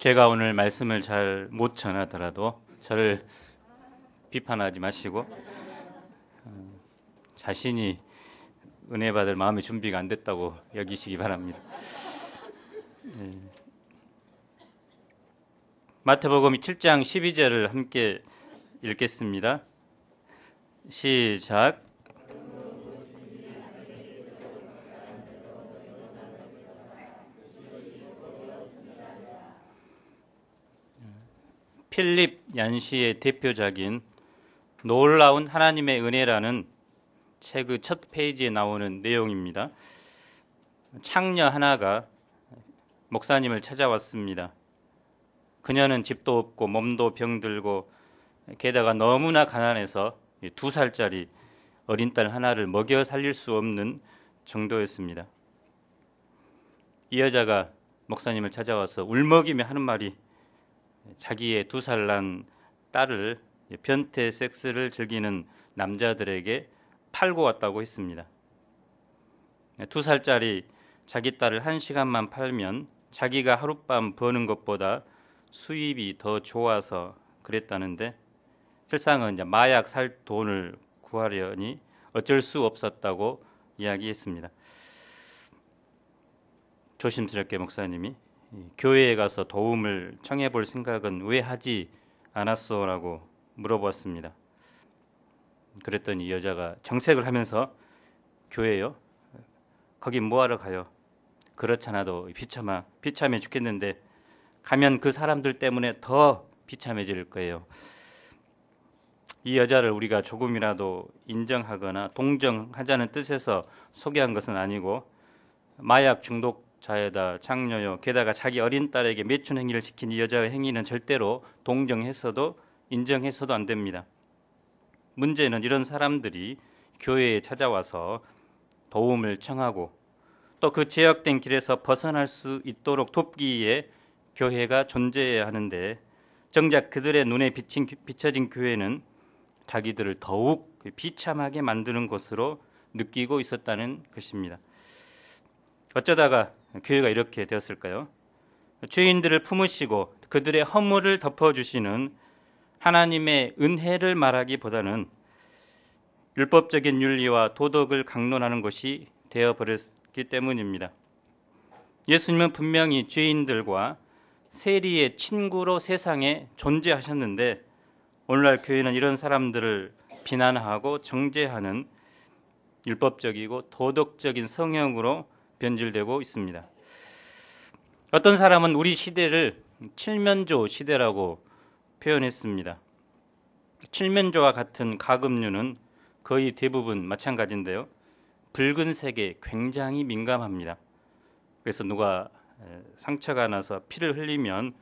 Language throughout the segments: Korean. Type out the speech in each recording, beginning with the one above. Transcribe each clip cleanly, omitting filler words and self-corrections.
제가 오늘 말씀을 잘 못 전하더라도 저를 비판하지 마시고 자신이 은혜 받을 마음의 준비가 안 됐다고 여기시기 바랍니다. 마태복음 7장 12절을 함께 읽겠습니다. 시작. 필립 얀시의 대표작인 놀라운 하나님의 은혜라는 책의 첫 페이지에 나오는 내용입니다. 창녀 하나가 목사님을 찾아왔습니다. 그녀는 집도 없고 몸도 병들고 게다가 너무나 가난해서 2살짜리 어린 딸 하나를 먹여 살릴 수 없는 정도였습니다. 이 여자가 목사님을 찾아와서 울먹이며 하는 말이 자기의 2살 난 딸을 변태 섹스를 즐기는 남자들에게 팔고 왔다고 했습니다. 2살짜리 자기 딸을 1시간만 팔면 자기가 하룻밤 버는 것보다 수입이 더 좋아서 그랬다는데 실상은 이제 마약 살 돈을 구하려니 어쩔 수 없었다고 이야기했습니다. 조심스럽게 목사님이 교회에 가서 도움을 청해 볼 생각은 왜 하지 않았소? 라고 물어보았습니다. 그랬더니 여자가 정색을 하면서 교회요? 거긴 뭐하러 가요? 그렇잖아도 비참해 죽겠는데 가면 그 사람들 때문에 더 비참해질 거예요. 이 여자를 우리가 조금이라도 인정하거나 동정하자는 뜻에서 소개한 것은 아니고 마약 중독자에다 창녀요, 게다가 자기 어린 딸에게 매춘 행위를 시킨 이 여자의 행위는 절대로 동정해서도 인정해서도 안 됩니다. 문제는 이런 사람들이 교회에 찾아와서 도움을 청하고 또 그 제약된 길에서 벗어날 수 있도록 돕기에 교회가 존재해야 하는데 정작 그들의 눈에 비춰진 교회는 자기들을 더욱 비참하게 만드는 것으로 느끼고 있었다는 것입니다. 어쩌다가 교회가 이렇게 되었을까요? 죄인들을 품으시고 그들의 허물을 덮어주시는 하나님의 은혜를 말하기보다는 율법적인 윤리와 도덕을 강론하는 것이 되어버렸기 때문입니다. 예수님은 분명히 죄인들과 세리의 친구로 세상에 존재하셨는데 오늘날 교회는 이런 사람들을 비난하고 정죄하는 율법적이고 도덕적인 성형으로 변질되고 있습니다. 어떤 사람은 우리 시대를 칠면조 시대라고 표현했습니다. 칠면조와 같은 가금류는 거의 대부분 마찬가지인데요. 붉은색에 굉장히 민감합니다. 그래서 누가 상처가 나서 피를 흘리면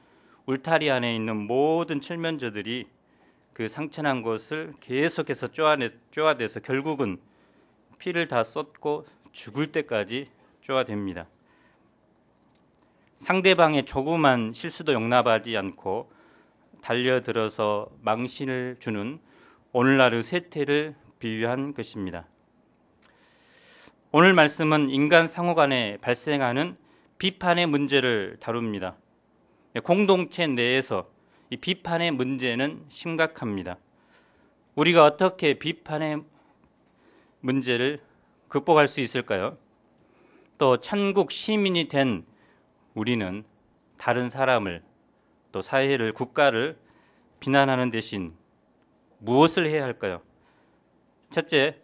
울타리 안에 있는 모든 칠면조들이 그 상처난 곳을 계속해서 쪼아대서 결국은 피를 다 쏟고 죽을 때까지 쪼아댑니다. 상대방의 조그만 실수도 용납하지 않고 달려들어서 망신을 주는 오늘날의 세태를 비유한 것입니다. 오늘 말씀은 인간 상호 간에 발생하는 비판의 문제를 다룹니다. 공동체 내에서 이 비판의 문제는 심각합니다. 우리가 어떻게 비판의 문제를 극복할 수 있을까요? 또 천국 시민이 된 우리는 다른 사람을 또 사회를 국가를 비난하는 대신 무엇을 해야 할까요? 첫째,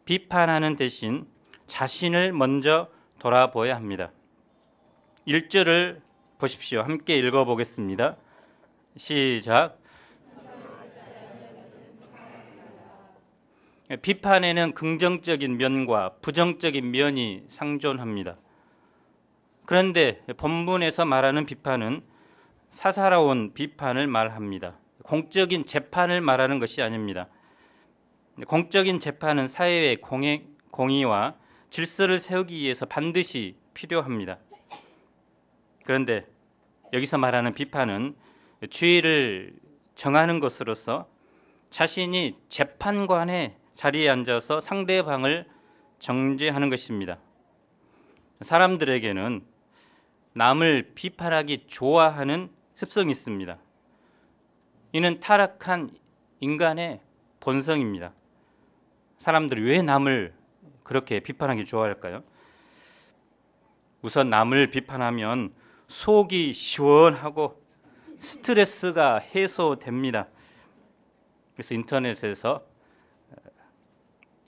비판하는 대신 자신을 먼저 돌아보아야 합니다. 1절을 보십시오. 함께 읽어보겠습니다. 시작. 비판에는 긍정적인 면과 부정적인 면이 상존합니다. 그런데 본문에서 말하는 비판은 사사로운 비판을 말합니다. 공적인 재판을 말하는 것이 아닙니다. 공적인 재판은 사회의 공의와 질서를 세우기 위해서 반드시 필요합니다. 그런데 여기서 말하는 비판은 죄를 정하는 것으로서 자신이 재판관의 자리에 앉아서 상대방을 정죄하는 것입니다. 사람들에게는 남을 비판하기 좋아하는 습성이 있습니다. 이는 타락한 인간의 본성입니다. 사람들이 왜 남을 그렇게 비판하기 좋아할까요? 우선 남을 비판하면 속이 시원하고 스트레스가 해소됩니다. 그래서 인터넷에서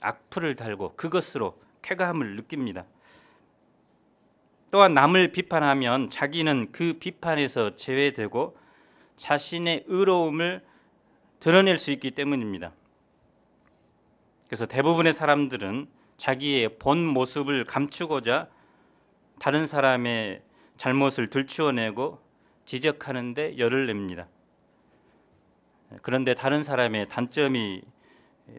악플을 달고 그것으로 쾌감을 느낍니다. 또한 남을 비판하면 자기는 그 비판에서 제외되고 자신의 의로움을 드러낼 수 있기 때문입니다. 그래서 대부분의 사람들은 자기의 본 모습을 감추고자 다른 사람의 잘못을 들추어내고 지적하는 데 열을 냅니다. 그런데 다른 사람의 단점이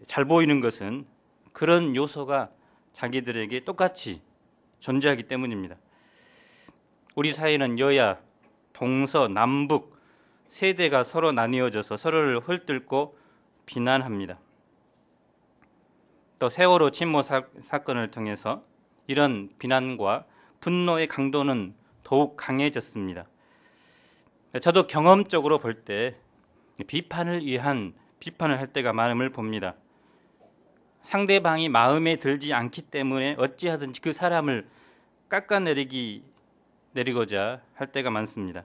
잘 보이는 것은 그런 요소가 자기들에게 똑같이 존재하기 때문입니다. 우리 사회는 여야, 동서, 남북, 세대가 서로 나뉘어져서 서로를 헐뜯고 비난합니다. 또 세월호 침몰 사건을 통해서 이런 비난과 분노의 강도는 더욱 강해졌습니다. 저도 경험적으로 볼 때 비판을 위한 비판을 할 때가 많음을 봅니다. 상대방이 마음에 들지 않기 때문에 어찌하든지 그 사람을 깎아내리고자 할 때가 많습니다.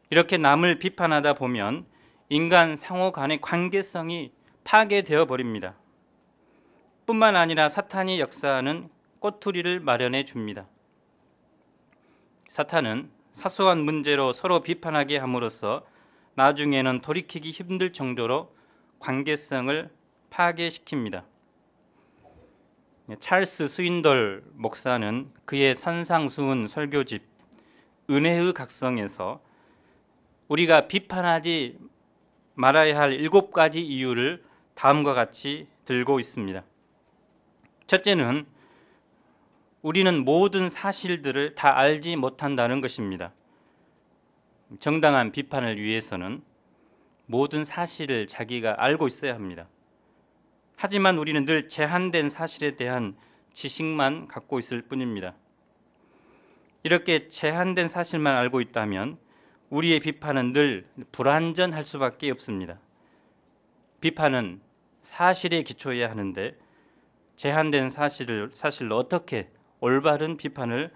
이렇게 남을 비판하다 보면 인간 상호 간의 관계성이 파괴되어 버립니다. 뿐만 아니라 사탄이 역사하는 꼬투리를 마련해 줍니다. 사탄은 사소한 문제로 서로 비판하게 함으로써 나중에는 돌이키기 힘들 정도로 관계성을 파괴시킵니다. 찰스 스윈돌 목사는 그의 산상수훈 설교집 은혜의 각성에서 우리가 비판하지 말아야 할 7가지 이유를 다음과 같이 들고 있습니다. 첫째는 우리는 모든 사실들을 다 알지 못한다는 것입니다. 정당한 비판을 위해서는 모든 사실을 자기가 알고 있어야 합니다. 하지만 우리는 늘 제한된 사실에 대한 지식만 갖고 있을 뿐입니다. 이렇게 제한된 사실만 알고 있다면 우리의 비판은 늘 불완전할 수밖에 없습니다. 비판은 사실에 기초해야 하는데 제한된 사실로 어떻게 올바른 비판을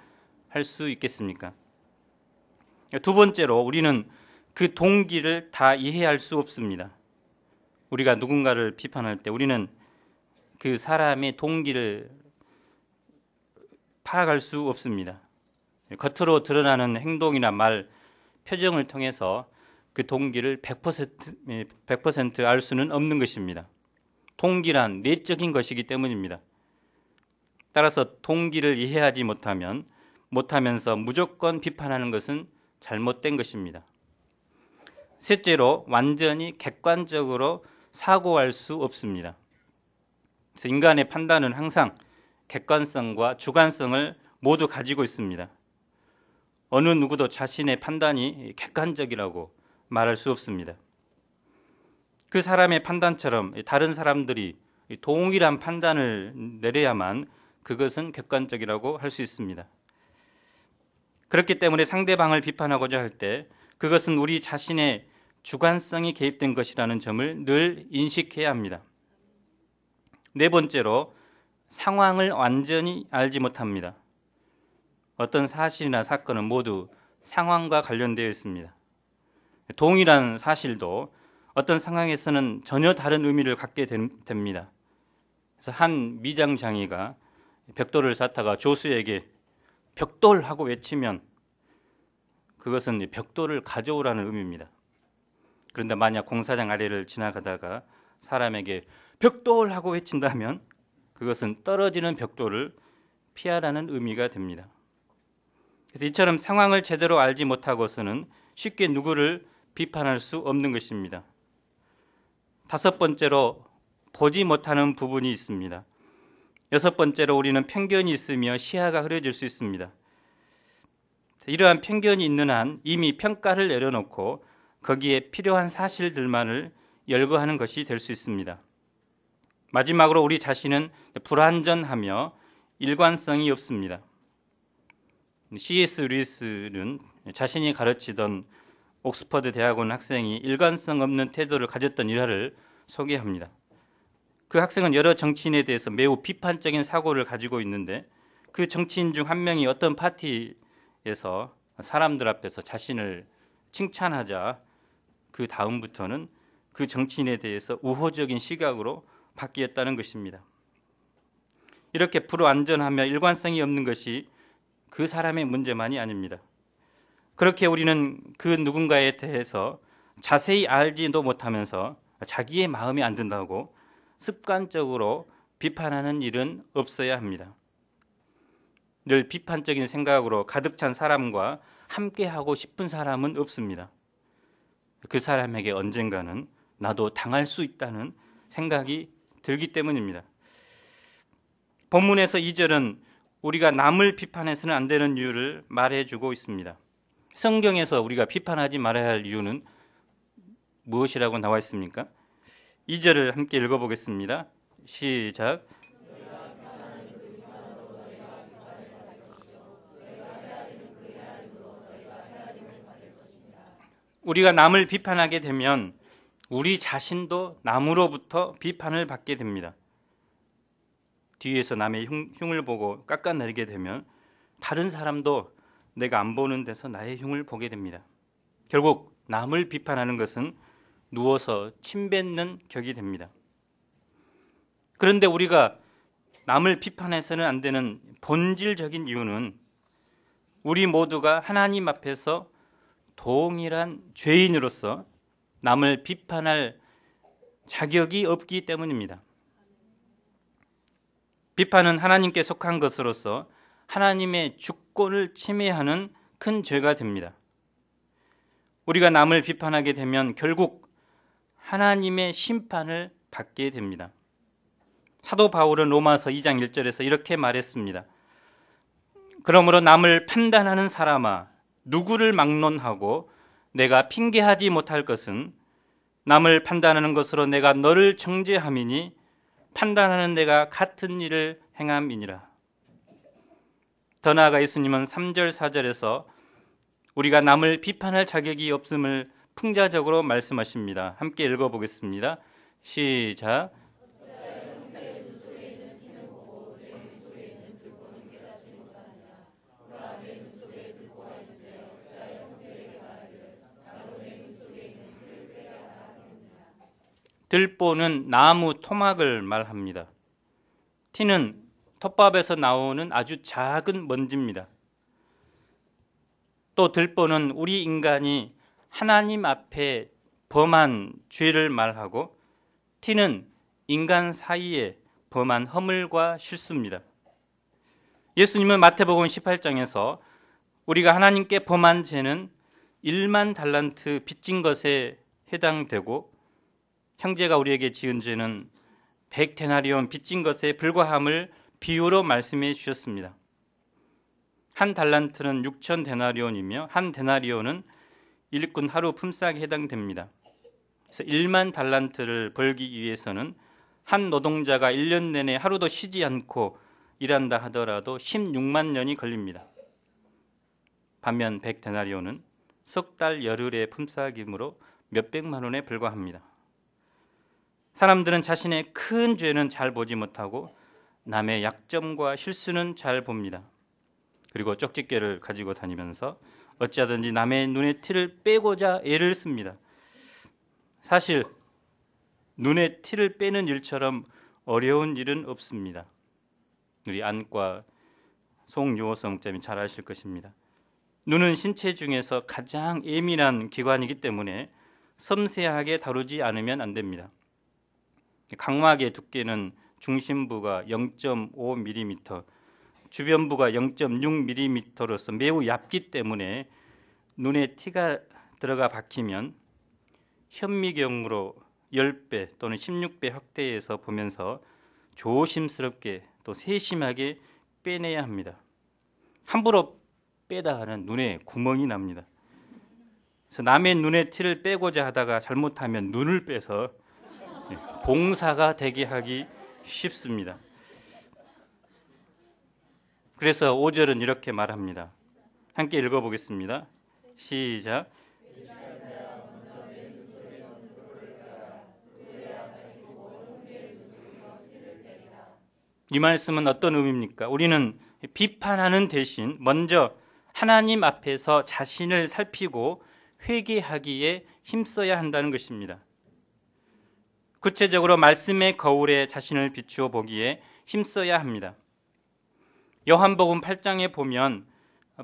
할 수 있겠습니까? 두 번째로 우리는 그 동기를 다 이해할 수 없습니다. 우리가 누군가를 비판할 때 우리는 그 사람의 동기를 파악할 수 없습니다. 겉으로 드러나는 행동이나 말, 표정을 통해서 그 동기를 100% 알 수는 없는 것입니다. 동기란 내적인 것이기 때문입니다. 따라서 동기를 이해하지 못하면서 무조건 비판하는 것은 잘못된 것입니다. 셋째로 완전히 객관적으로 사고할 수 없습니다. 그래서 인간의 판단은 항상 객관성과 주관성을 모두 가지고 있습니다. 어느 누구도 자신의 판단이 객관적이라고 말할 수 없습니다. 그 사람의 판단처럼 다른 사람들이 동일한 판단을 내려야만 그것은 객관적이라고 할 수 있습니다. 그렇기 때문에 상대방을 비판하고자 할 때 그것은 우리 자신의 주관성이 개입된 것이라는 점을 늘 인식해야 합니다. 네 번째로 상황을 완전히 알지 못합니다. 어떤 사실이나 사건은 모두 상황과 관련되어 있습니다. 동일한 사실도 어떤 상황에서는 전혀 다른 의미를 갖게 됩니다. 그래서 한 미장장이가 벽돌을 쌓다가 조수에게 벽돌 하고 외치면 그것은 벽돌을 가져오라는 의미입니다. 그런데 만약 공사장 아래를 지나가다가 사람에게 벽돌 하고 외친다면 그것은 떨어지는 벽돌을 피하라는 의미가 됩니다. 그래서 이처럼 상황을 제대로 알지 못하고서는 쉽게 누구를 비판할 수 없는 것입니다. 다섯 번째로 보지 못하는 부분이 있습니다. 여섯 번째로 우리는 편견이 있으며 시야가 흐려질 수 있습니다. 이러한 편견이 있는 한 이미 평가를 내려놓고 거기에 필요한 사실들만을 열거하는 것이 될 수 있습니다. 마지막으로 우리 자신은 불완전하며 일관성이 없습니다. C.S. 루이스는 자신이 가르치던 옥스퍼드 대학원 학생이 일관성 없는 태도를 가졌던 일화를 소개합니다. 그 학생은 여러 정치인에 대해서 매우 비판적인 사고를 가지고 있는데 그 정치인 중 한 명이 어떤 파티에서 사람들 앞에서 자신을 칭찬하자 그 다음부터는 그 정치인에 대해서 우호적인 시각으로 바뀌었다는 것입니다. 이렇게 불완전하며 일관성이 없는 것이 그 사람의 문제만이 아닙니다. 그렇게 우리는 그 누군가에 대해서 자세히 알지도 못하면서 자기의 마음에 안 든다고 습관적으로 비판하는 일은 없어야 합니다. 늘 비판적인 생각으로 가득 찬 사람과 함께하고 싶은 사람은 없습니다. 그 사람에게 언젠가는 나도 당할 수 있다는 생각이 들기 때문입니다. 본문에서 2절은 우리가 남을 비판해서는 안 되는 이유를 말해주고 있습니다. 성경에서 우리가 비판하지 말아야 할 이유는 무엇이라고 나와 있습니까? 2절을 함께 읽어보겠습니다. 시작. 우리가 남을 비판하게 되면 우리 자신도 남으로부터 비판을 받게 됩니다. 뒤에서 남의 흉을 보고 깎아내리게 되면 다른 사람도 내가 안 보는 데서 나의 흉을 보게 됩니다. 결국 남을 비판하는 것은 누워서 침 뱉는 격이 됩니다. 그런데 우리가 남을 비판해서는 안 되는 본질적인 이유는 우리 모두가 하나님 앞에서 동일한 죄인으로서 남을 비판할 자격이 없기 때문입니다. 비판은 하나님께 속한 것으로서 하나님의 주권을 침해하는 큰 죄가 됩니다. 우리가 남을 비판하게 되면 결국 하나님의 심판을 받게 됩니다. 사도 바울은 로마서 2장 1절에서 이렇게 말했습니다. 그러므로 남을 판단하는 사람아, 누구를 막론하고 내가 핑계하지 못할 것은 남을 판단하는 것으로 내가 너를 정죄함이니 판단하는 내가 같은 일을 행함이니라. 더 나아가 예수님은 3절 4절에서 우리가 남을 비판할 자격이 없음을 풍자적으로 말씀하십니다. 함께 읽어보겠습니다. 시작. 들보는 나무 토막을 말합니다. 티는 톱밥에서 나오는 아주 작은 먼지입니다. 또 들보는 우리 인간이 하나님 앞에 범한 죄를 말하고 티는 인간 사이에 범한 허물과 실수입니다. 예수님은 마태복음 18장에서 우리가 하나님께 범한 죄는 1만 달란트 빚진 것에 해당되고 형제가 우리에게 지은 죄는 100데나리온 빚진 것에 불과함을 비유로 말씀해 주셨습니다. 한 달란트는 6,000데나리온이며 한 데나리온은 일꾼 하루 품삯에 해당됩니다. 그래서 1만 달란트를 벌기 위해서는 한 노동자가 1년 내내 하루도 쉬지 않고 일한다 하더라도 16만 년이 걸립니다. 반면 100데나리온은 석 달 열흘의 품삯이므로 몇백만 원에 불과합니다. 사람들은 자신의 큰 죄는 잘 보지 못하고 남의 약점과 실수는 잘 봅니다. 그리고 쪽집게를 가지고 다니면서 어찌하든지 남의 눈에 티를 빼고자 애를 씁니다. 사실 눈에 티를 빼는 일처럼 어려운 일은 없습니다. 우리 안과 송유호서 목사님이 잘 아실 것입니다. 눈은 신체 중에서 가장 예민한 기관이기 때문에 섬세하게 다루지 않으면 안 됩니다. 각막의 두께는 중심부가 0.5mm, 주변부가 0.6mm로서 매우 얇기 때문에 눈에 티가 들어가 박히면 현미경으로 10배 또는 16배 확대해서 보면서 조심스럽게 또 세심하게 빼내야 합니다. 함부로 빼다 하는 눈에 구멍이 납니다. 그래서 남의 눈에 티를 빼고자 하다가 잘못하면 눈을 빼서 봉사가 되게 하기 쉽습니다. 그래서 5절은 이렇게 말합니다. 함께 읽어보겠습니다. 시작. 이 말씀은 어떤 의미입니까? 우리는 비판하는 대신 먼저 하나님 앞에서 자신을 살피고 회개하기에 힘써야 한다는 것입니다. 구체적으로 말씀의 거울에 자신을 비추어 보기에 힘써야 합니다. 요한복음 8장에 보면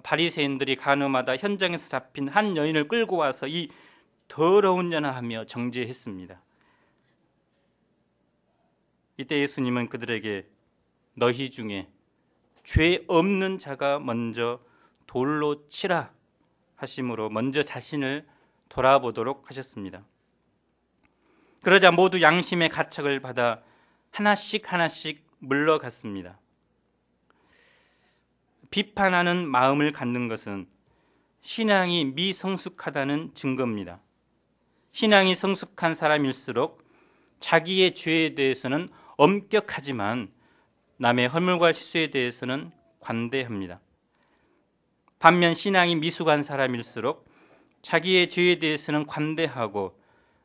바리새인들이 간음하다 현장에서 잡힌 한 여인을 끌고 와서 이 더러운 자나 하며 정죄했습니다. 이때 예수님은 그들에게 너희 중에 죄 없는 자가 먼저 돌로 치라 하심으로 먼저 자신을 돌아보도록 하셨습니다. 그러자 모두 양심의 가책을 받아 하나씩 물러갔습니다. 비판하는 마음을 갖는 것은 신앙이 미성숙하다는 증거입니다. 신앙이 성숙한 사람일수록 자기의 죄에 대해서는 엄격하지만 남의 허물과 실수에 대해서는 관대합니다. 반면 신앙이 미숙한 사람일수록 자기의 죄에 대해서는 관대하고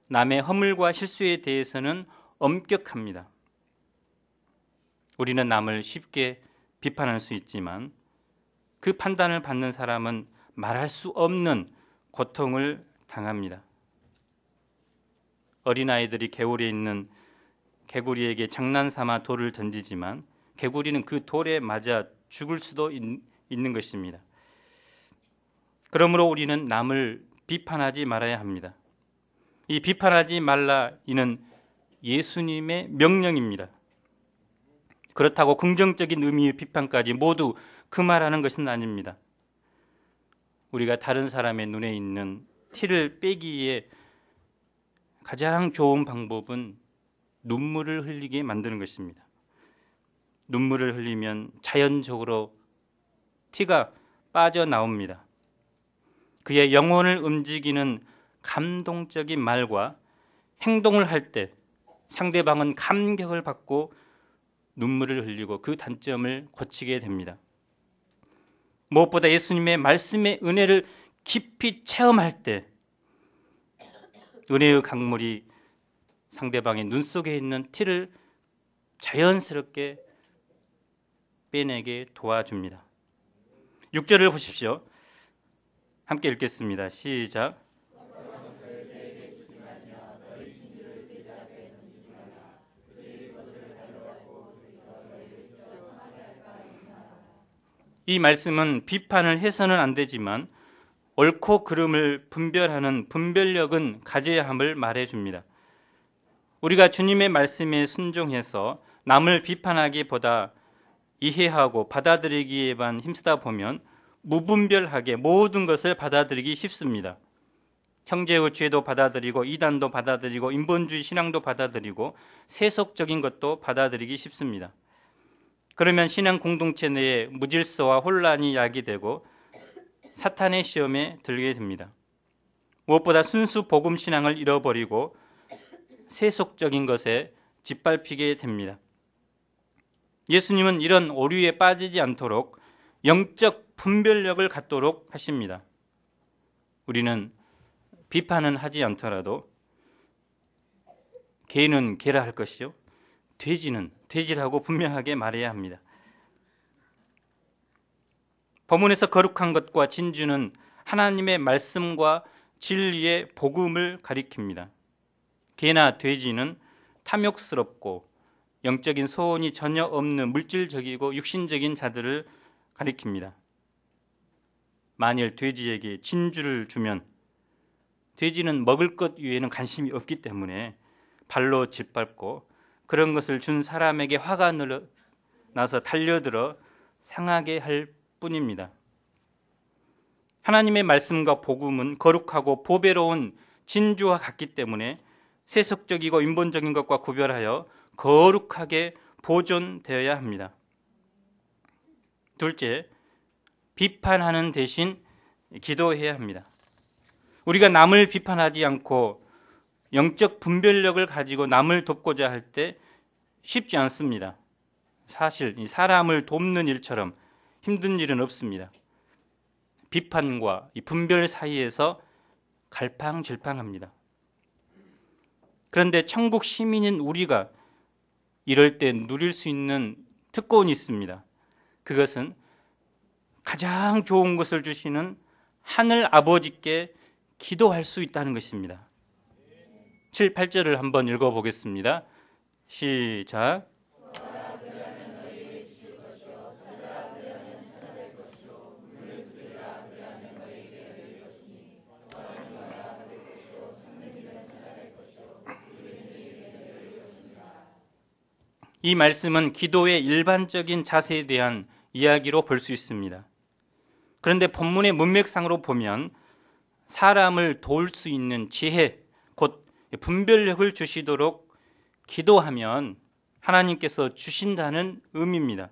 남의 허물과 실수에 대해서는 엄격합니다. 우리는 남을 쉽게 비판할 수 있지만 그 판단을 받는 사람은 말할 수 없는 고통을 당합니다. 어린아이들이 개울에 있는 개구리에게 장난삼아 돌을 던지지만 개구리는 그 돌에 맞아 죽을 수도 있는 것입니다. 그러므로 우리는 남을 비판하지 말아야 합니다. 이 비판하지 말라 이는 예수님의 명령입니다. 그렇다고 긍정적인 의미의 비판까지 모두 금하라는 것은 아닙니다. 우리가 다른 사람의 눈에 있는 티를 빼기에 가장 좋은 방법은 눈물을 흘리게 만드는 것입니다. 눈물을 흘리면 자연적으로 티가 빠져나옵니다. 그의 영혼을 움직이는 감동적인 말과 행동을 할 때 상대방은 감격을 받고 눈물을 흘리고 그 단점을 고치게 됩니다. 무엇보다 예수님의 말씀의 은혜를 깊이 체험할 때 은혜의 강물이 상대방의 눈 속에 있는 티를 자연스럽게 빼내게 도와줍니다. 6절을 보십시오. 함께 읽겠습니다. 시작. 이 말씀은 비판을 해서는 안 되지만 옳고 그름을 분별하는 분별력은 가져야 함을 말해줍니다. 우리가 주님의 말씀에 순종해서 남을 비판하기보다 이해하고 받아들이기에만 힘쓰다 보면 무분별하게 모든 것을 받아들이기 쉽습니다. 형제의 죄도 받아들이고 이단도 받아들이고 인본주의 신앙도 받아들이고 세속적인 것도 받아들이기 쉽습니다. 그러면 신앙 공동체 내에 무질서와 혼란이 야기되고 사탄의 시험에 들게 됩니다. 무엇보다 순수 복음 신앙을 잃어버리고 세속적인 것에 짓밟히게 됩니다. 예수님은 이런 오류에 빠지지 않도록 영적 분별력을 갖도록 하십니다. 우리는 비판은 하지 않더라도 개는 개라 할 것이요 돼지는 돼지라고 분명하게 말해야 합니다. 본문에서 거룩한 것과 진주는 하나님의 말씀과 진리의 복음을 가리킵니다. 개나 돼지는 탐욕스럽고 영적인 소원이 전혀 없는 물질적이고 육신적인 자들을 가리킵니다. 만일 돼지에게 진주를 주면 돼지는 먹을 것 외에는 관심이 없기 때문에 발로 짓밟고 그런 것을 준 사람에게 화가 나서 달려들어 상하게 할 뿐입니다. 하나님의 말씀과 복음은 거룩하고 보배로운 진주와 같기 때문에 세속적이고 인본적인 것과 구별하여 거룩하게 보존되어야 합니다. 둘째, 비판하는 대신 기도해야 합니다. 우리가 남을 비판하지 않고 영적 분별력을 가지고 남을 돕고자 할 때 쉽지 않습니다. 사실 사람을 돕는 일처럼 힘든 일은 없습니다. 비판과 이 분별 사이에서 갈팡질팡합니다. 그런데 천국 시민인 우리가 이럴 때 누릴 수 있는 특권이 있습니다. 그것은 가장 좋은 것을 주시는 하늘 아버지께 기도할 수 있다는 것입니다. 7, 8절을 한번 읽어보겠습니다. 시작. 이 말씀은 기도의 일반적인 자세에 대한 이야기로 볼 수 있습니다. 그런데 본문의 문맥상으로 보면 사람을 도울 수 있는 지혜, 곧 분별력을 주시도록 기도하면 하나님께서 주신다는 의미입니다.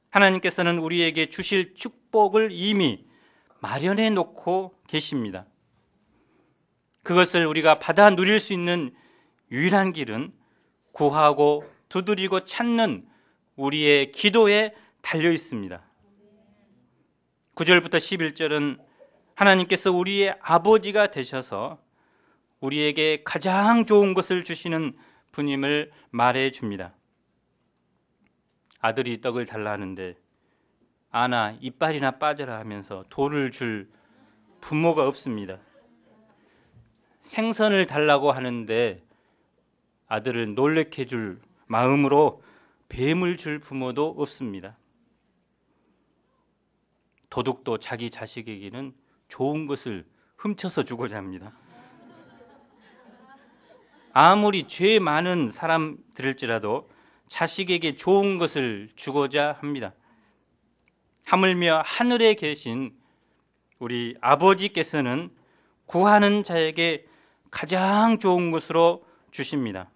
하나님께서는 우리에게 주실 축복을 이미 마련해 놓고 계십니다. 그것을 우리가 받아 누릴 수 있는 유일한 길은 구하고 두드리고 찾는 우리의 기도에 달려 있습니다. 9절부터 11절은 하나님께서 우리의 아버지가 되셔서 우리에게 가장 좋은 것을 주시는 분임을 말해 줍니다. 아들이 떡을 달라 하는데 아나 이빨이나 빠져라 하면서 돌을 줄 부모가 없습니다. 생선을 달라고 하는데 아들을 놀래켜 줄 마음으로 뱀을 줄 부모도 없습니다. 도둑도 자기 자식에게는 좋은 것을 훔쳐서 주고자 합니다. 아무리 죄 많은 사람들일지라도 자식에게 좋은 것을 주고자 합니다. 하물며 하늘에 계신 우리 아버지께서는 구하는 자에게 가장 좋은 것으로 주십니다.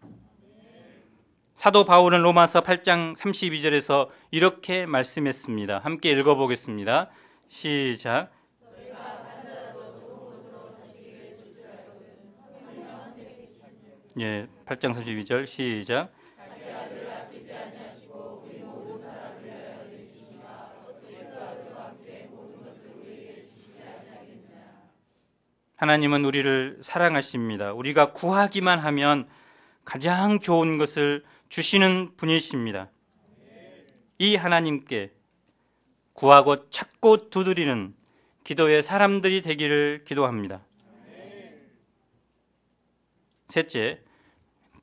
사도 바울은 로마서 8장 32절에서 이렇게 말씀했습니다. 함께 읽어보겠습니다. 시작. 예, 8장 32절 시작. 하나님은 우리를 사랑하십니다. 우리가 구하기만 하면 가장 좋은 것을 주시는 분이십니다. 이 하나님께 구하고 찾고 두드리는 기도의 사람들이 되기를 기도합니다. 셋째,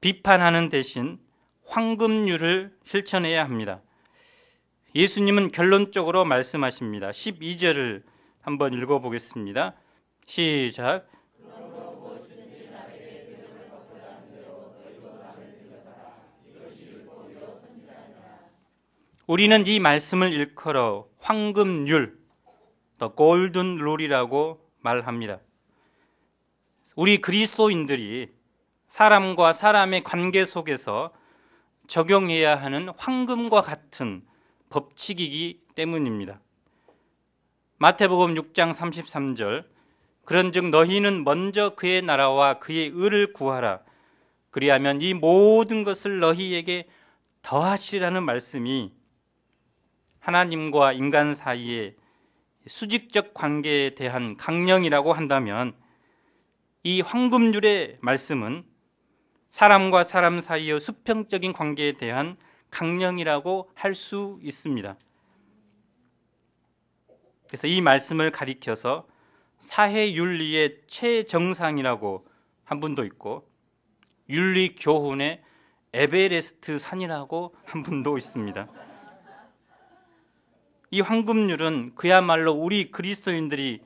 비판하는 대신 황금률을 실천해야 합니다. 예수님은 결론적으로 말씀하십니다. 12절을 한번 읽어보겠습니다. 시작. 우리는 이 말씀을 일컬어 황금률, the golden rule이라고 말합니다. 우리 그리스도인들이 사람과 사람의 관계 속에서 적용해야 하는 황금과 같은 법칙이기 때문입니다. 마태복음 6장 33절, 그런즉 너희는 먼저 그의 나라와 그의 의를 구하라. 그리하면 이 모든 것을 너희에게 더하시라는 말씀이 하나님과 인간 사이의 수직적 관계에 대한 강령이라고 한다면 이 황금률의 말씀은 사람과 사람 사이의 수평적인 관계에 대한 강령이라고 할 수 있습니다. 그래서 이 말씀을 가리켜서 사회윤리의 최정상이라고 한 분도 있고 윤리교훈의 에베레스트 산이라고 한 분도 있습니다. 이 황금률은 그야말로 우리 그리스도인들의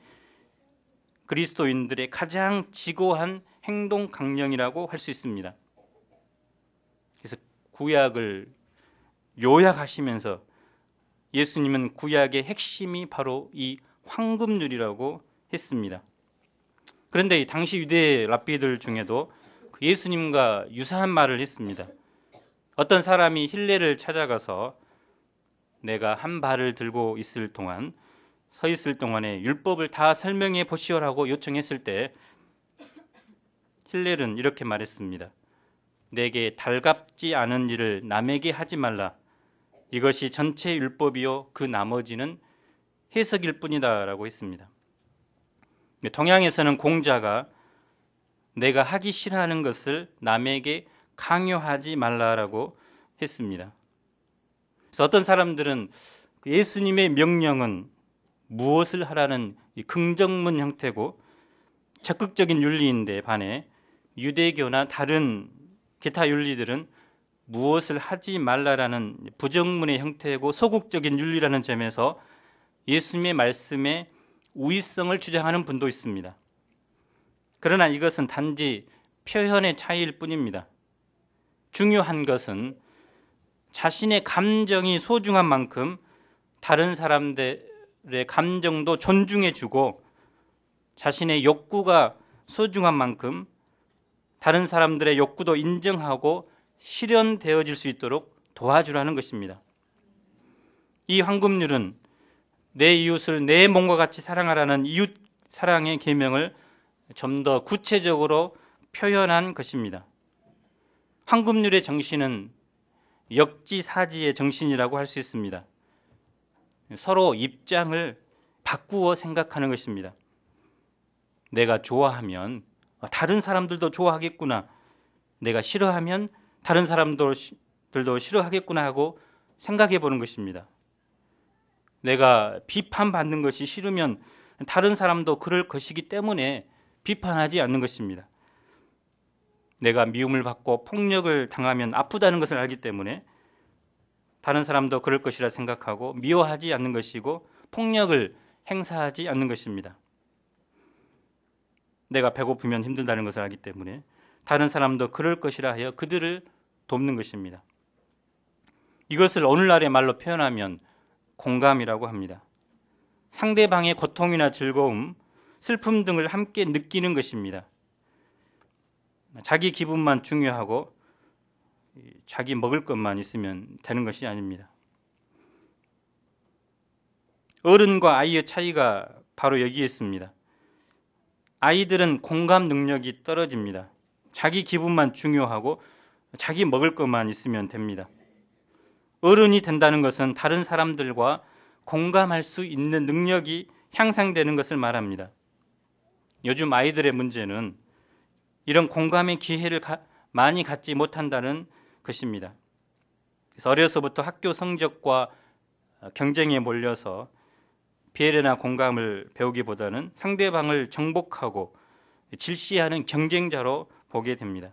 가장 지고한 행동 강령이라고 할 수 있습니다. 그래서 구약을 요약하시면서 예수님은 구약의 핵심이 바로 이 황금률이라고 했습니다. 그런데 당시 유대 랍비들 중에도 예수님과 유사한 말을 했습니다. 어떤 사람이 힐례를 찾아가서 내가 한 발을 들고 서 있을 동안에 율법을 다 설명해 보시오라고 요청했을 때 힐렐은 이렇게 말했습니다. 내게 달갑지 않은 일을 남에게 하지 말라. 이것이 전체 율법이요 그 나머지는 해석일 뿐이다라고 했습니다. 동양에서는 공자가 내가 하기 싫어하는 것을 남에게 강요하지 말라라고 했습니다. 그래서 어떤 사람들은 예수님의 명령은 무엇을 하라는 긍정문 형태고 적극적인 윤리인데 반해 유대교나 다른 기타 윤리들은 무엇을 하지 말라라는 부정문의 형태고 소극적인 윤리라는 점에서 예수님의 말씀에 우위성을 주장하는 분도 있습니다. 그러나 이것은 단지 표현의 차이일 뿐입니다. 중요한 것은 자신의 감정이 소중한 만큼 다른 사람들의 감정도 존중해주고 자신의 욕구가 소중한 만큼 다른 사람들의 욕구도 인정하고 실현되어질 수 있도록 도와주라는 것입니다. 이 황금률은 내 이웃을 내 몸과 같이 사랑하라는 이웃 사랑의 계명을 좀 더 구체적으로 표현한 것입니다. 황금률의 정신은 역지사지의 정신이라고 할 수 있습니다. 서로 입장을 바꾸어 생각하는 것입니다. 내가 좋아하면 다른 사람들도 좋아하겠구나. 내가 싫어하면 다른 사람들도 싫어하겠구나 하고 생각해 보는 것입니다. 내가 비판받는 것이 싫으면 다른 사람도 그럴 것이기 때문에 비판하지 않는 것입니다. 내가 미움을 받고 폭력을 당하면 아프다는 것을 알기 때문에 다른 사람도 그럴 것이라 생각하고 미워하지 않는 것이고 폭력을 행사하지 않는 것입니다. 내가 배고프면 힘들다는 것을 알기 때문에 다른 사람도 그럴 것이라 하여 그들을 돕는 것입니다. 이것을 오늘날의 말로 표현하면 공감이라고 합니다. 상대방의 고통이나 즐거움, 슬픔 등을 함께 느끼는 것입니다. 자기 기분만 중요하고 자기 먹을 것만 있으면 되는 것이 아닙니다. 어른과 아이의 차이가 바로 여기에 있습니다. 아이들은 공감 능력이 떨어집니다. 자기 기분만 중요하고 자기 먹을 것만 있으면 됩니다. 어른이 된다는 것은 다른 사람들과 공감할 수 있는 능력이 향상되는 것을 말합니다. 요즘 아이들의 문제는 이런 공감의 기회를 많이 갖지 못한다는 것입니다. 그래서 어려서부터 학교 성적과 경쟁에 몰려서 배려나 공감을 배우기보다는 상대방을 정복하고 질시하는 경쟁자로 보게 됩니다.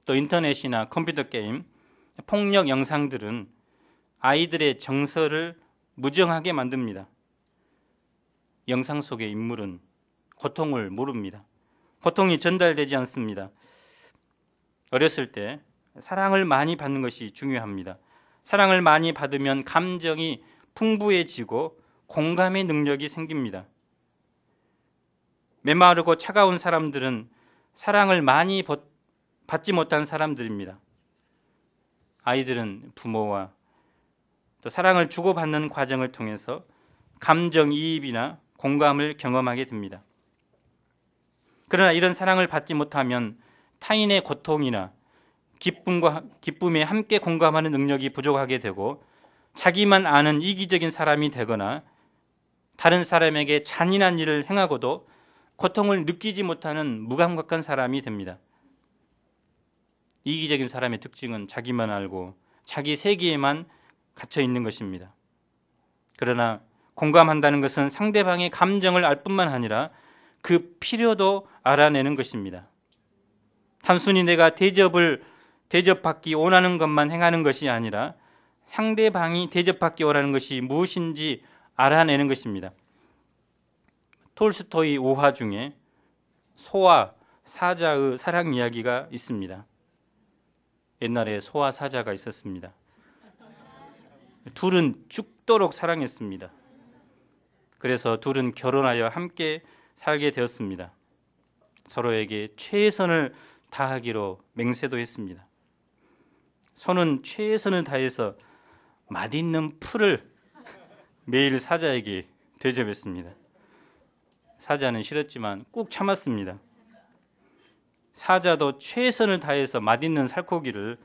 또 인터넷이나 컴퓨터 게임, 폭력 영상들은 아이들의 정서를 무정하게 만듭니다. 영상 속의 인물은 고통을 모릅니다. 고통이 전달되지 않습니다. 어렸을 때 사랑을 많이 받는 것이 중요합니다. 사랑을 많이 받으면 감정이 풍부해지고 공감의 능력이 생깁니다. 메마르고 차가운 사람들은 사랑을 많이 받지 못한 사람들입니다. 아이들은 부모와 또 사랑을 주고받는 과정을 통해서 감정이입이나 공감을 경험하게 됩니다. 그러나 이런 사랑을 받지 못하면 타인의 고통이나 기쁨에 함께 공감하는 능력이 부족하게 되고 자기만 아는 이기적인 사람이 되거나 다른 사람에게 잔인한 일을 행하고도 고통을 느끼지 못하는 무감각한 사람이 됩니다. 이기적인 사람의 특징은 자기만 알고 자기 세계에만 갇혀 있는 것입니다. 그러나 공감한다는 것은 상대방의 감정을 알 뿐만 아니라 그 필요도 알아내는 것입니다. 단순히 내가 대접받기 원하는 것만 행하는 것이 아니라 상대방이 대접받기 원하는 것이 무엇인지 알아내는 것입니다. 톨스토이 오화 중에 소와 사자의 사랑 이야기가 있습니다. 옛날에 소와 사자가 있었습니다. 둘은 죽도록 사랑했습니다. 그래서 둘은 결혼하여 함께 살게 되었습니다. 서로에게 최선을 다하기로 맹세도 했습니다. 소는 최선을 다해서 맛있는 풀을 매일 사자에게 대접했습니다. 사자는 싫었지만 꾹 참았습니다. 사자도 최선을 다해서 맛있는 살코기를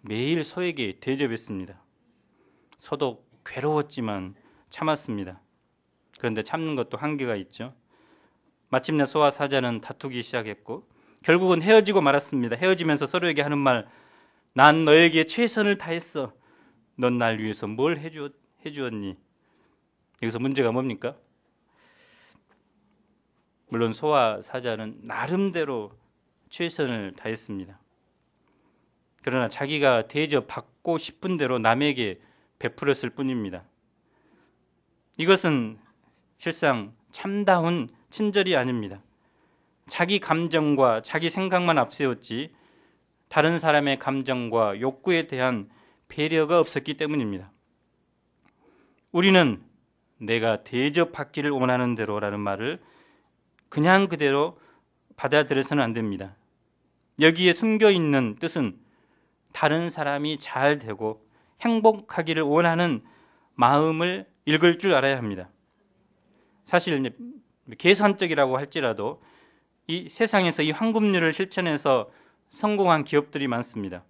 매일 소에게 대접했습니다. 소도 괴로웠지만 참았습니다. 그런데 참는 것도 한계가 있죠. 마침내 소와 사자는 다투기 시작했고 결국은 헤어지고 말았습니다. 헤어지면서 서로에게 하는 말, 난 너에게 최선을 다했어. 넌 날 위해서 뭘 해주었니? 여기서 문제가 뭡니까? 물론 소와 사자는 나름대로 최선을 다했습니다. 그러나 자기가 대접받고 싶은 대로 남에게 베풀었을 뿐입니다. 이것은 실상 참다운 친절이 아닙니다. 자기 감정과 자기 생각만 앞세웠지 다른 사람의 감정과 욕구에 대한 배려가 없었기 때문입니다. 우리는 내가 대접받기를 원하는 대로라는 말을 그냥 그대로 받아들여서는 안 됩니다. 여기에 숨겨 있는 뜻은 다른 사람이 잘 되고 행복하기를 원하는 마음을 읽을 줄 알아야 합니다. 사실 계산적이라고 할지라도 이 세상에서 이 황금률을 실천해서 성공한 기업들이 많습니다.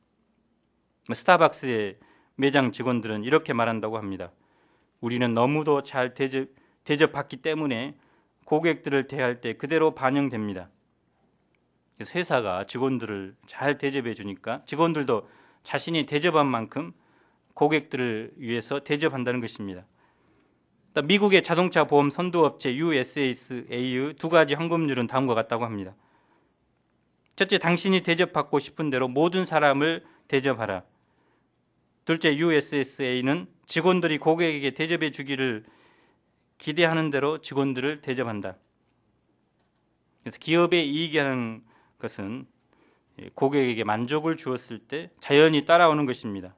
스타벅스의 매장 직원들은 이렇게 말한다고 합니다. 우리는 너무도 잘 대접받기 때문에 고객들을 대할 때 그대로 반영됩니다. 그래서 회사가 직원들을 잘 대접해 주니까 직원들도 자신이 대접한 만큼 고객들을 위해서 대접한다는 것입니다. 미국의 자동차 보험 선도업체 USA의 두 가지 황금률은 다음과 같다고 합니다. 첫째, 당신이 대접받고 싶은 대로 모든 사람을 대접하라. 둘째, USSA는 직원들이 고객에게 대접해 주기를 기대하는 대로 직원들을 대접한다. 그래서 기업의 이익이라는 것은 고객에게 만족을 주었을 때 자연히 따라오는 것입니다.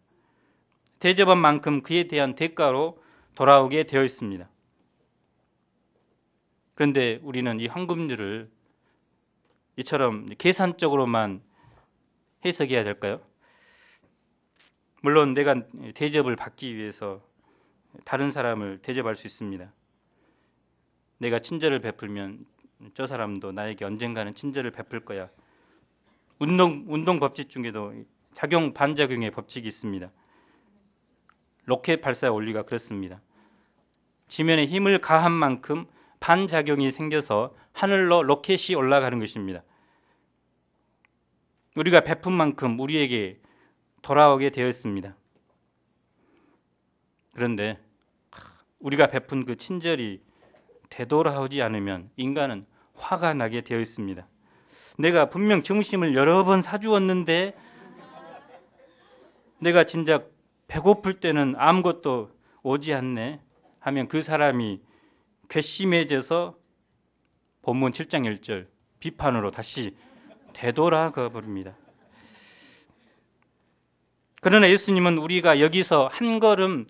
대접한 만큼 그에 대한 대가로 돌아오게 되어 있습니다. 그런데 우리는 이 황금률을 이처럼 계산적으로만 해석해야 될까요? 물론 내가 대접을 받기 위해서 다른 사람을 대접할 수 있습니다. 내가 친절을 베풀면 저 사람도 나에게 언젠가는 친절을 베풀 거야. 운동 법칙 중에도 작용 반작용의 법칙이 있습니다. 로켓 발사 원리가 그렇습니다. 지면에 힘을 가한 만큼 반작용이 생겨서 하늘로 로켓이 올라가는 것입니다. 우리가 베푼 만큼 우리에게 돌아오게 되어 있습니다. 그런데 우리가 베푼 그 친절이 되돌아오지 않으면 인간은 화가 나게 되어 있습니다. 내가 분명 점심을 여러 번 사주었는데 내가 진작 배고플 때는 아무것도 오지 않네 하면 그 사람이 괘씸해져서 본문 7장 1절 비판으로 다시 되돌아가 버립니다. 그러나 예수님은 우리가 여기서 한 걸음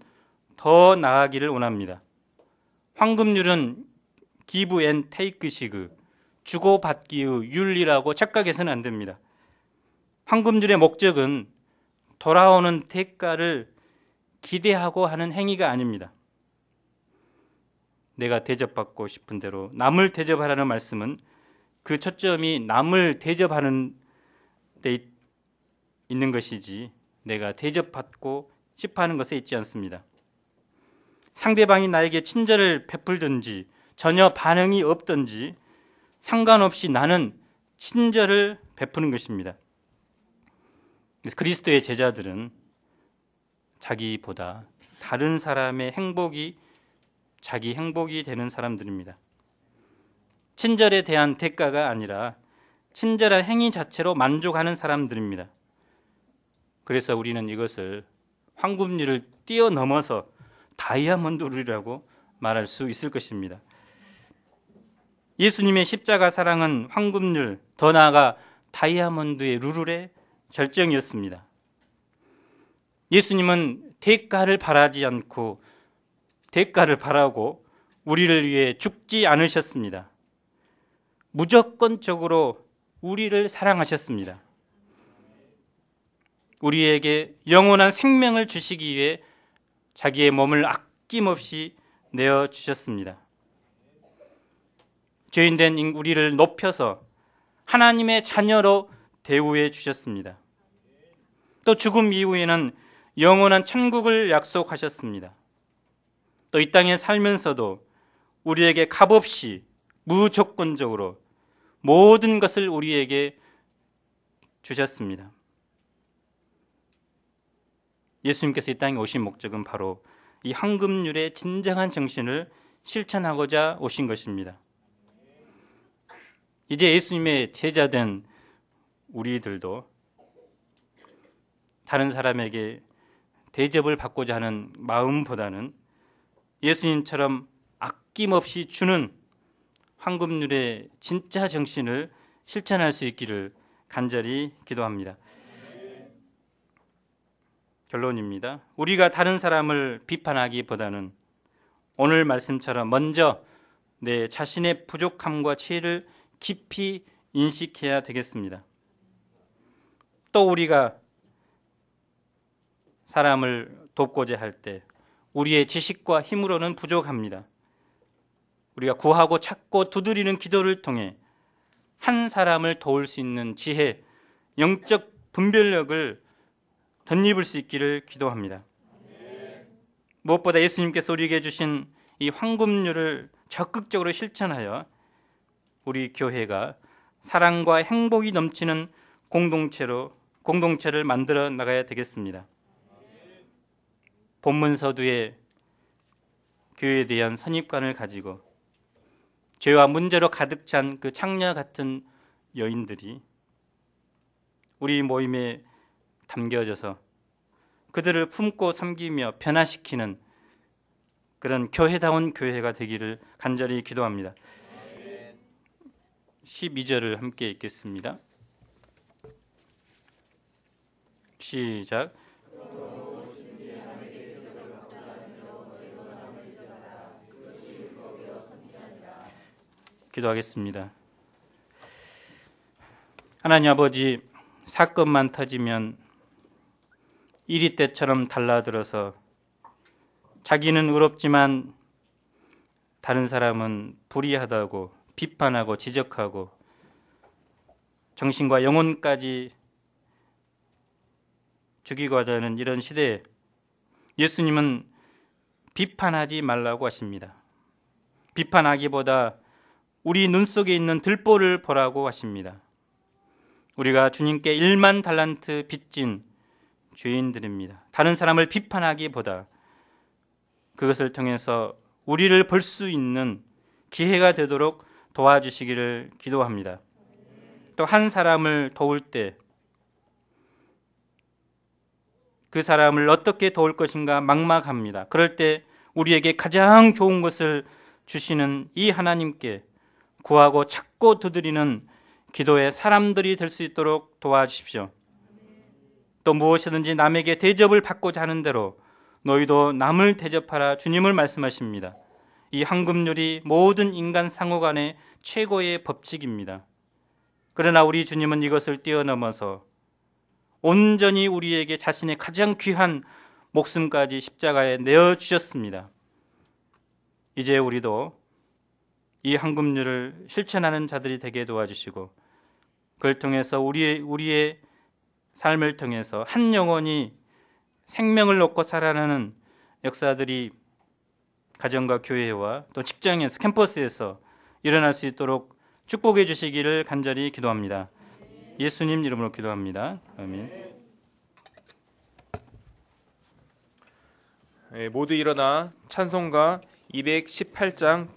더 나아가기를 원합니다. 황금률은 give and take식, 주고받기의 윤리라고 착각해서는 안 됩니다. 황금률의 목적은 돌아오는 대가를 기대하고 하는 행위가 아닙니다. 내가 대접받고 싶은 대로 남을 대접하라는 말씀은 그 초점이 남을 대접하는 데 있는 것이지 내가 대접받고 싶어 하는 것에 있지 않습니다. 상대방이 나에게 친절을 베풀든지 전혀 반응이 없든지 상관없이 나는 친절을 베푸는 것입니다. 그리스도의 제자들은 자기보다 다른 사람의 행복이 자기 행복이 되는 사람들입니다. 친절에 대한 대가가 아니라 친절한 행위 자체로 만족하는 사람들입니다. 그래서 우리는 이것을 황금률을 뛰어넘어서 다이아몬드룰이라고 말할 수 있을 것입니다. 예수님의 십자가 사랑은 황금률, 더 나아가 다이아몬드의 룰의 절정이었습니다. 예수님은 대가를 바라지 않고 대가를 바라고 우리를 위해 죽지 않으셨습니다. 무조건적으로 우리를 사랑하셨습니다. 우리에게 영원한 생명을 주시기 위해 자기의 몸을 아낌없이 내어주셨습니다. 죄인된 우리를 높여서 하나님의 자녀로 대우해 주셨습니다. 또 죽음 이후에는 영원한 천국을 약속하셨습니다. 또 이 땅에 살면서도 우리에게 값없이 무조건적으로 모든 것을 우리에게 주셨습니다. 예수님께서 이 땅에 오신 목적은 바로 이 황금률의 진정한 정신을 실천하고자 오신 것입니다. 이제 예수님의 제자된 우리들도 다른 사람에게 대접을 받고자 하는 마음보다는 예수님처럼 아낌없이 주는 황금률의 진짜 정신을 실천할 수 있기를 간절히 기도합니다. 결론입니다. 우리가 다른 사람을 비판하기보다는 오늘 말씀처럼 먼저 내 자신의 부족함과 치의를 깊이 인식해야 되겠습니다. 또 우리가 사람을 돕고자 할 때 우리의 지식과 힘으로는 부족합니다. 우리가 구하고 찾고 두드리는 기도를 통해 한 사람을 도울 수 있는 지혜, 영적 분별력을 덧입을 수 있기를 기도합니다. 무엇보다 예수님께서 우리에게 주신 이 황금률을 적극적으로 실천하여 우리 교회가 사랑과 행복이 넘치는 공동체를 만들어 나가야 되겠습니다. 본문 서두에 교회에 대한 선입관을 가지고 죄와 문제로 가득 찬 그 창녀 같은 여인들이 우리 모임에 담겨져서 그들을 품고 섬기며 변화시키는 그런 교회다운 교회가 되기를 간절히 기도합니다. 12절을 함께 읽겠습니다. 시작. 기도하겠습니다. 하나님 아버지, 사건만 터지면 이리 때처럼 달라들어서 자기는 의롭지만 다른 사람은 불의하다고 비판하고 지적하고 정신과 영혼까지 죽이고자 하는 이런 시대에 예수님은 비판하지 말라고 하십니다. 비판하기보다 우리 눈 속에 있는 들보를 보라고 하십니다. 우리가 주님께 1만 달란트 빚진 죄인들입니다. 다른 사람을 비판하기보다 그것을 통해서 우리를 볼 수 있는 기회가 되도록 도와주시기를 기도합니다. 또 한 사람을 도울 때 그 사람을 어떻게 도울 것인가 막막합니다. 그럴 때 우리에게 가장 좋은 것을 주시는 이 하나님께 구하고 찾고 두드리는 기도의 사람들이 될 수 있도록 도와주십시오. 또 무엇이든지 남에게 대접을 받고자 하는 대로 너희도 남을 대접하라 주님을 말씀하십니다. 이 황금률이 모든 인간 상호 간의 최고의 법칙입니다. 그러나 우리 주님은 이것을 뛰어넘어서 온전히 우리에게 자신의 가장 귀한 목숨까지 십자가에 내어주셨습니다. 이제 우리도 이 황금률을 실천하는 자들이 되게 도와주시고 그걸 통해서 우리의 삶을 통해서 한 영혼이 생명을 얻고 살아나는 역사들이 가정과 교회와 또 직장에서 캠퍼스에서 일어날 수 있도록 축복해 주시기를 간절히 기도합니다. 예수님 이름으로 기도합니다. 아멘. 모두 일어나 찬송가 218장